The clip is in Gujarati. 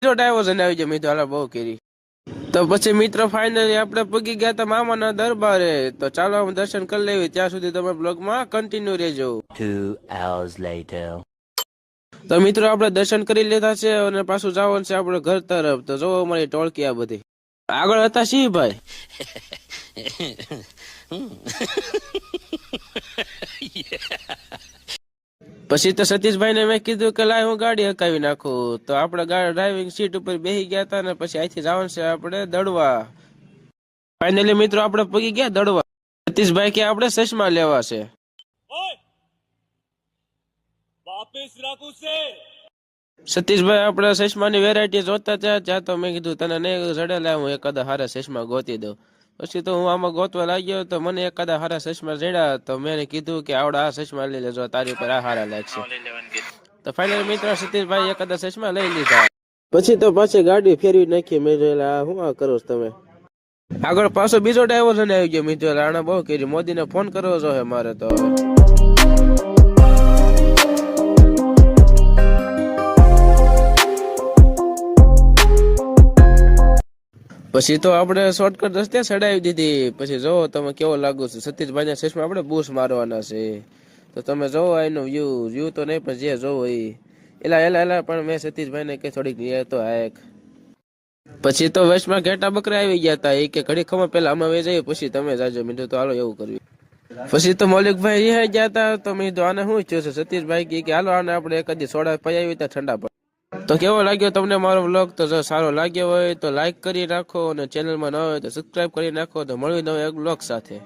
બીજો ડાયવર્ઝન આવી જાય મિત્રો હાલા બહુ કરી. તો પછી મિત્રો ફાઇનલી આપણે પગી ગયા હતા મામાના દરબારે. તો ચાલો અમે દર્શન કરી લેવી, ત્યાં સુધી તમે બ્લોગમાં કન્ટિન્યુ રહેજો. 2 hours later. તો મિત્રો આપણે દર્શન કરી લીધા છે અને પાછું જવાનું છે આપણે ઘર તરફ. તો જો અમારી ટોળકી આ બધી આગળ હતા સિંહભાઈ. પછી તો સતીશભાઈ ને મેં કીધું કે લાય હું ગાડી હકાવી નાખું. તો આપણે ડ્રાઇવિંગ સીટ ઉપર બેસી ગયા હતા ને પછી અહીંથી જવાનું છે આપણે દડવા. ફાઇનલી મિત્રો આપણે પગી ગયા દડવા. સતીશભાઈ કે આપણે ચશ્મા લેવા છે. સતીશભાઈ આપણે ચશ્માની વેરાયટી જોતા ત્યાં તો મેં કીધું તને નહીં જડે લે હું એકાદા હારા ચશ્મા ગોતી દઉં. પછી તો હું આમાં ગોતવા લાગ્યો તો મને એકાદા હારા ચશ્મા જડ્યા. તો મેં કીધું કે આવડા આ ચશ્મા લઈ લેજો, તારી ઉપર આ હારા લાગશે. તો ફાઇનલ મિત્ર સતીશભાઈ એકાદા ચશ્મા લઈ લીધા. પછી તો પાછી ગાડી ફેરવી નાખી. મેં જોયેલા શું આ કરો તમે. આગળ પાછો બીજો ડ્રાઈવર આવી ગયો મિત્રો. આને બહુ કરી મોદીને ફોન કરવો જોઈએ મારે તો. પછી તો આપણે શોર્ટકટ રસ્તે ચડાવી દીધી. પછી જોવો તમે કેવો લાગુ છે. સતીશભાઈ ના ચશ્મા આપણે બૂસ મારવાના છે. તો તમે જોવો એનો વ્યૂ તો નહીં પણ જે જોવો એ એલા પણ મેં સતીશભાઈ ને કે થોડીક તો હાક. પછી તો વચમાં ઘેટા બકરા આવી ગયા હતા. એ કે ઘડી ખબર પેલા અમે વહી જઈએ પછી તમે જાજો. મીઠું તો હાલો એવું કર્યું. પછી તો મૌલિકભાઈ રિહાઈ ગયા હતા. તો મેં આને શું થયું છે. સતીશભાઈ કે હાલો આને આપણે કદી સોડા પયાવી હતા ઠંડા પર. તો કેવો લાગ્યો તમને મારો વ્લોગ. તો જો સારો લાગ્યો હોય તો લાઈક કરી નાખો અને ચેનલમાં ન હોય તો સબસ્ક્રાઇબ કરી નાખો. તો મળ્યું નવો એક વ્લોગ સાથે.